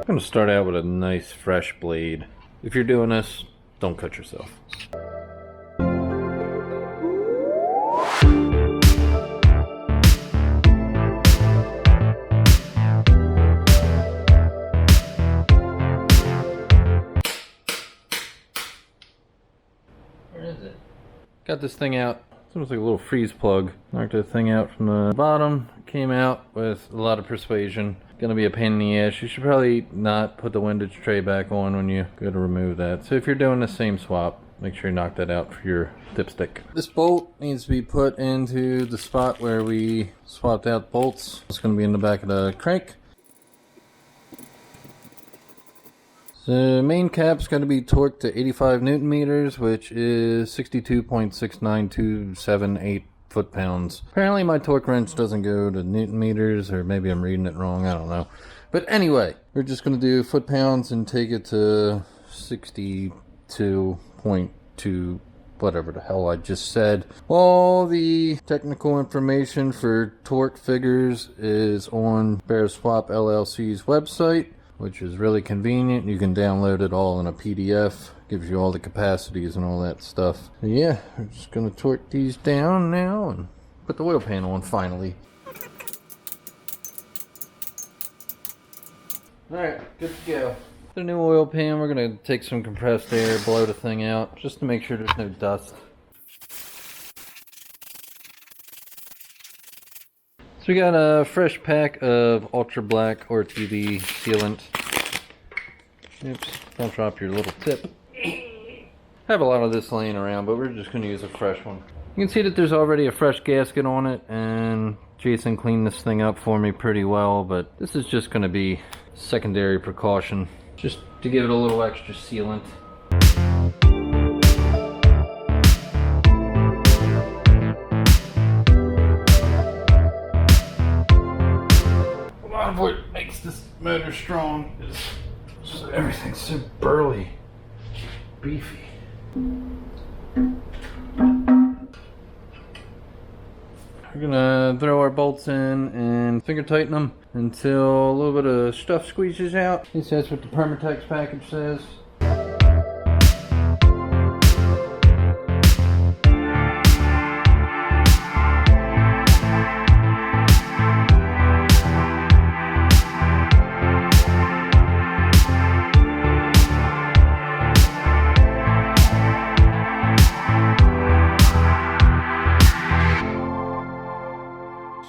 I'm going to start out with a nice fresh blade. If you're doing this, don't cut yourself. Where is it? Got this thing out. It's almost like a little freeze plug. Knocked that thing out from the bottom. Came out with a lot of persuasion. Gonna be a pain in the ass. You should probably not put the windage tray back on when you go to remove that. So if you're doing the same swap, make sure you knock that out for your dipstick. This bolt needs to be put into the spot where we swapped out bolts. It's gonna be in the back of the crank. The main cap's going to be torqued to 85 Newton meters, which is 62.69278 foot-pounds. Apparently my torque wrench doesn't go to Newton meters, or maybe I'm reading it wrong, I don't know. But anyway, we're just going to do foot-pounds and take it to 62.2, whatever the hell I just said. All the technical information for torque figures is on Bear Swap LLC's website, which is really convenient. You can download it all in a PDF. Gives you all the capacities and all that stuff. So yeah, we're just gonna torque these down now and put the oil pan on finally. Alright, good to go. The new oil pan, we're gonna take some compressed air, blow the thing out, just to make sure there's no dust. So we got a fresh pack of ultra black RTV sealant. Oops, don't drop your little tip. I have a lot of this laying around, but we're just going to use a fresh one. You can see that there's already a fresh gasket on it, and Jason cleaned this thing up for me pretty well, but this is just going to be secondary precaution, just to give it a little extra sealant. What makes this motor strong is just everything's so burly, beefy. We're gonna throw our bolts in and finger tighten them until a little bit of stuff squeezes out. This is what the Permatex package says.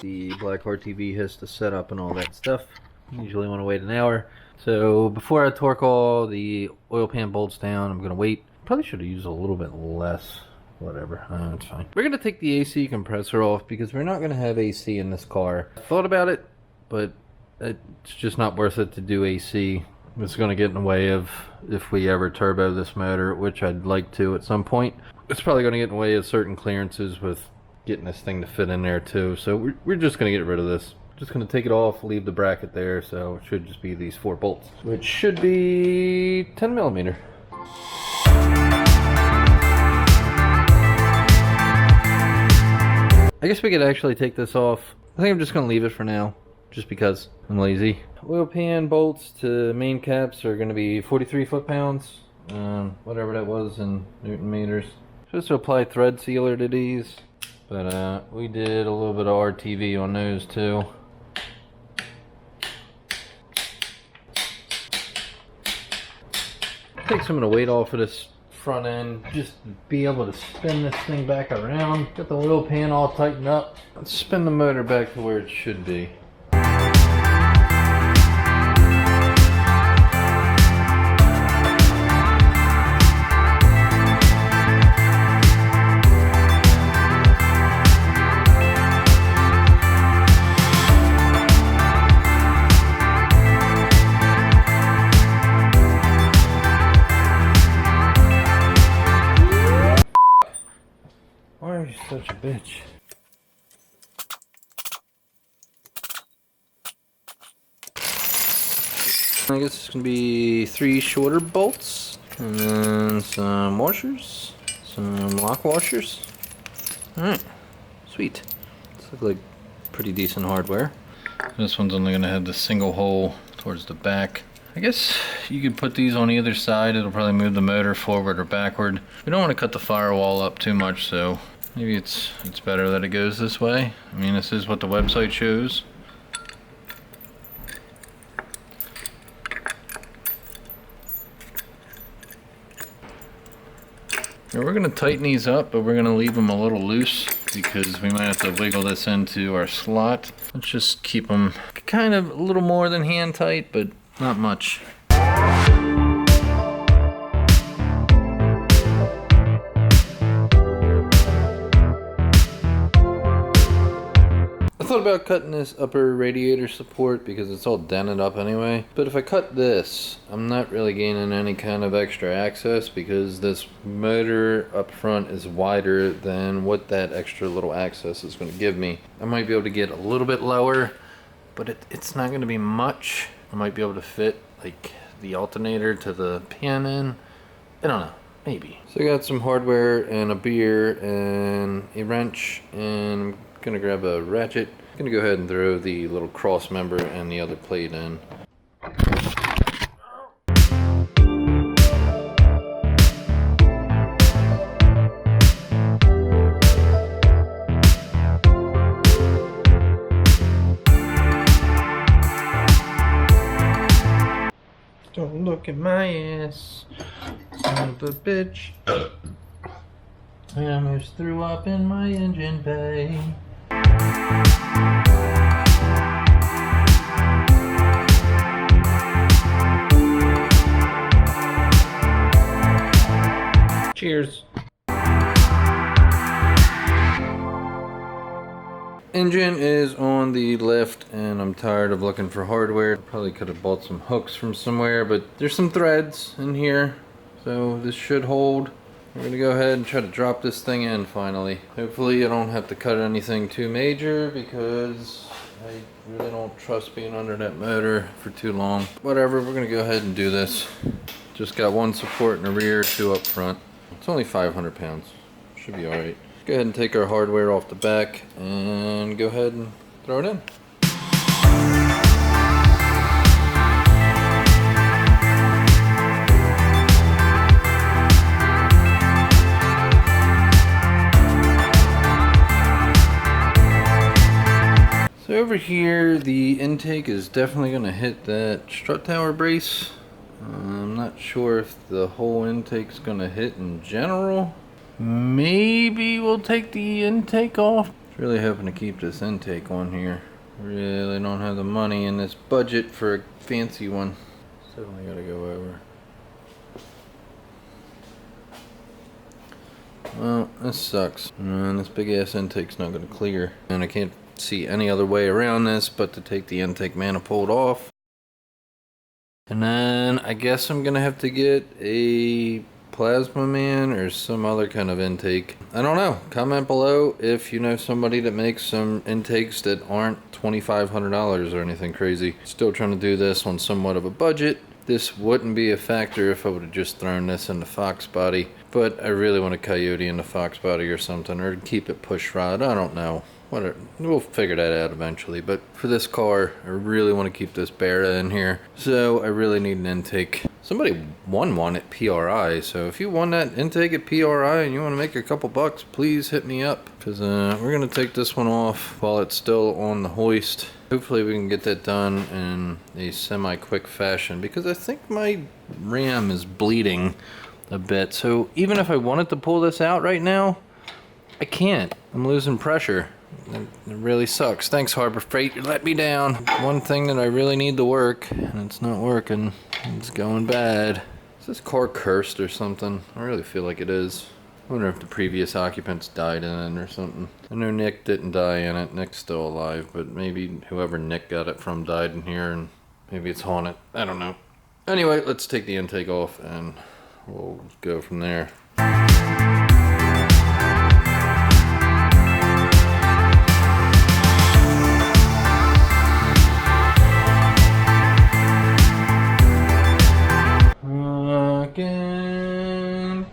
The black RTV has to set up and all that stuff. Usually want to wait an hour. So before I torque all the oil pan bolts down, I'm going to wait. Probably should have used a little bit less. Whatever, it's fine. We're going to take the AC compressor off because we're not going to have AC in this car. I thought about it, but it's just not worth it to do AC. It's going to get in the way of if we ever turbo this motor, which I'd like to at some point. It's probably going to get in the way of certain clearances with getting this thing to fit in there too. So we're just going to get rid of this. Just going to take it off, leave the bracket there, so it should just be these 4 bolts, which should be 10 millimeter. I guess we could actually take this off. I think I'm just going to leave it for now, just because I'm lazy. Oil pan bolts to main caps are going to be 43 foot-pounds, whatever that was in Newton meters. Supposed to apply thread sealer to these, but we did a little bit of RTV on those too. Take some of the weight off of this front end, just to be able to spin this thing back around. Get the oil pan all tightened up. Let's spin the motor back to where it should be. Why are you such a bitch? I guess it's gonna be 3 shorter bolts, and then some washers, some lock washers. Alright, sweet. This looks like pretty decent hardware. This one's only gonna have the single hole towards the back. I I guess you could put these on either side. It'll probably move the motor forward or backward. We don't want to cut the firewall up too much, so maybe it's better that it goes this way. I mean, this is what the website shows. Now we're going to tighten these up, but we're going to leave them a little loose because we might have to wiggle this into our slot. Let's just keep them kind of a little more than hand tight, but not much. I thought about cutting this upper radiator support because it's all dented up anyway. But if I cut this, I'm not really gaining any kind of extra access because this motor up front is wider than what that extra little access is going to give me. I might be able to get a little bit lower, but it's not going to be much. I might be able to fit like the alternator to the pan in. I don't know. Maybe. So I got some hardware and a beer and a wrench, and I'm gonna grab a ratchet. I'm gonna go ahead and throw the little cross member and the other plate in. Don't look at my ass, son of a bitch. I almost threw up in my engine bay. Cheers. Engine is on the left, and I'm tired of looking for hardware. Probably could have bought some hooks from somewhere, but there's some threads in here, so this should hold. We're gonna go ahead and try to drop this thing in finally. Hopefully I don't have to cut anything too major because I really don't trust being under that motor for too long. Whatever, we're gonna go ahead and do this. Just got one support in the rear, two up front. It's only 500 pounds. Should be alright. Go ahead and take our hardware off the back and go ahead and throw it in. So over here, the intake is definitely going to hit that strut tower brace. I'm not sure if the whole intake's going to hit in general. Maybe we'll take the intake off. Really hoping to keep this intake on here. Really don't have the money in this budget for a fancy one. Definitely got to go over. Well, this sucks. And this big ass intake's not going to clear. And I can't see any other way around this but to take the intake manifold off. And then I guess I'm gonna have to get a plasma man or some other kind of intake. I don't know. Comment below if you know somebody that makes some intakes that aren't $2,500 or anything crazy. Still trying to do this on somewhat of a budget. This wouldn't be a factor if I would have just thrown this in the Fox body, but I really want a Coyote in the Fox body or something, or keep it push rod. I don't know. Whatever. We'll figure that out eventually, but for this car I really want to keep this Barra in here, so I really need an intake. Somebody won one at PRI, so if you won that intake at PRI and you want to make a couple bucks, please hit me up, because we're going to take this one off while it's still on the hoist. Hopefully we can get that done in a semi-quick fashion, because I think my ram is bleeding a bit, so even if I wanted to pull this out right now, I can't. I'm losing pressure. It really sucks. Thanks, Harbor Freight. You let me down. One thing that I really need to work, and it's not working. It's going bad. Is this car cursed or something? I really feel like it is. I wonder if the previous occupants died in it or something. I know Nick didn't die in it. Nick's still alive, but maybe whoever Nick got it from died in here, and maybe it's haunted. I don't know. Anyway, let's take the intake off, and we'll go from there.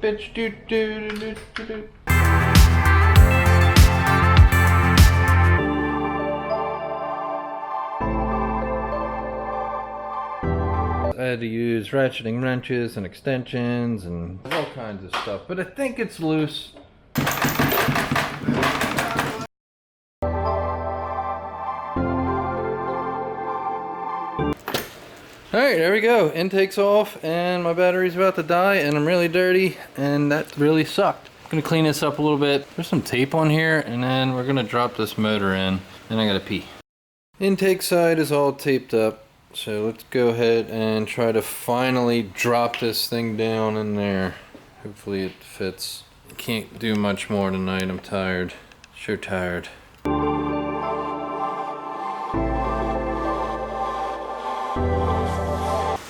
Bitch, do do do do do. I had to use ratcheting wrenches and extensions and all kinds of stuff, but I think it's loose. Alright, there we go. Intake's off and my battery's about to die and I'm really dirty and that really sucked. I'm gonna clean this up a little bit. There's some tape on here and then we're gonna drop this motor in and I gotta pee. Intake side is all taped up, so let's go ahead and try to finally drop this thing down in there. Hopefully it fits. Can't do much more tonight, I'm tired. Sure tired.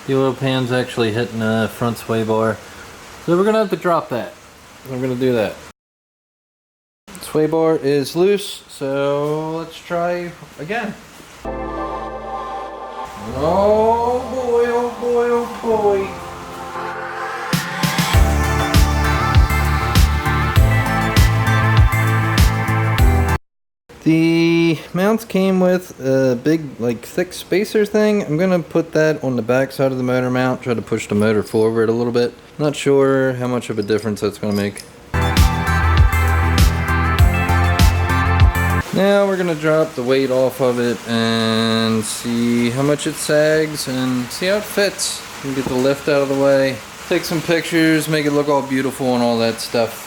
The oil pan's actually hitting the front sway bar, so we're gonna have to drop that. I'm gonna do that. Sway bar is loose, so let's try again. Oh boy, oh boy, oh boy. The mounts came with a big, like, thick spacer thing. I'm gonna put that on the back side of the motor mount, try to push the motor forward a little bit. Not sure how much of a difference that's gonna make. Now we're gonna drop the weight off of it and see how much it sags and see how it fits. And get the lift out of the way. Take some pictures, make it look all beautiful and all that stuff.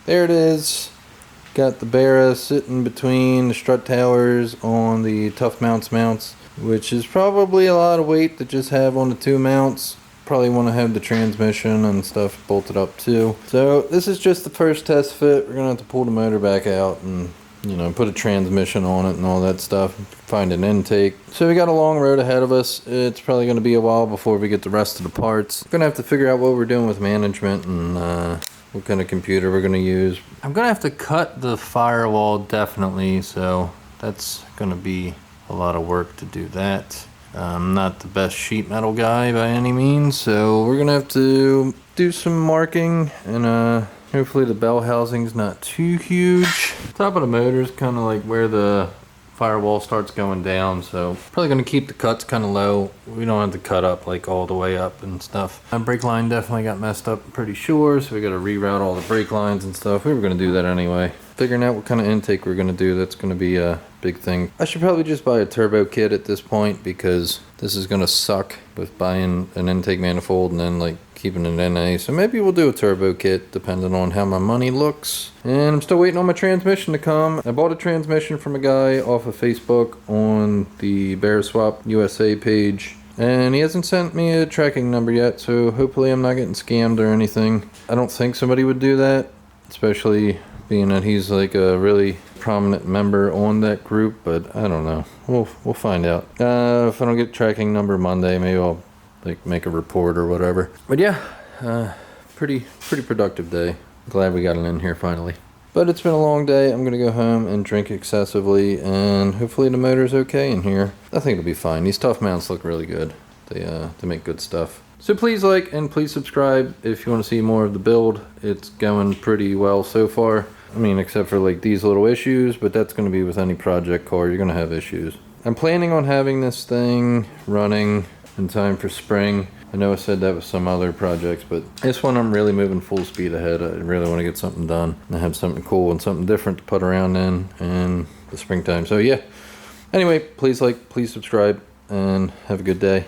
There it is. Got the Barra sitting between the strut towers on the Tough Mounts mounts, which is probably a lot of weight to just have on the two mounts. Probably want to have the transmission and stuff bolted up too. So this is just the first test fit. We're gonna have to pull the motor back out and, you know, put a transmission on it and all that stuff. Find an intake. So we got a long road ahead of us. It's probably gonna be a while before we get the rest of the parts. We're gonna have to figure out what we're doing with management and what kind of computer we're gonna use. I'm gonna have to cut the firewall definitely, so that's gonna be a lot of work to do that. I'm not the best sheet metal guy by any means, so we're gonna have to do some marking and hopefully the bell housing's not too huge. Top of the motor is kind of like where the firewall starts going down, so probably gonna keep the cuts kind of low. We don't have to cut up like all the way up and stuff. My brake line definitely got messed up, I'm pretty sure, so we gotta reroute all the brake lines and stuff. We were gonna do that anyway. Figuring out what kind of intake we're gonna do, that's gonna be a big thing. I should probably just buy a turbo kit at this point because this is gonna suck with buying an intake manifold and then like keeping it NA. So maybe we'll do a turbo kit depending on how my money looks. And I'm still waiting on my transmission to come. I bought a transmission from a guy off of Facebook on the Bear Swap USA page. And he hasn't sent me a tracking number yet, so hopefully I'm not getting scammed or anything. I don't think somebody would do that, especially being that he's like a really prominent member on that group, but I don't know. We'll find out. If I don't get tracking number Monday, maybe I'll like make a report or whatever. But yeah, pretty productive day. Glad we got it in here finally. But it's been a long day. I'm gonna go home and drink excessively, and hopefully the motor's okay in here. I think it'll be fine. These Tough Mounts look really good. They make good stuff. So please like and please subscribe if you want to see more of the build. It's going pretty well so far. I mean, except for like these little issues, but that's going to be with any project car. You're going to have issues. I'm planning on having this thing running in time for spring. I know I said that with some other projects, but this one I'm really moving full speed ahead. I really want to get something done and have something cool and something different to put around in the springtime. So yeah. Anyway, please like, please subscribe, and have a good day.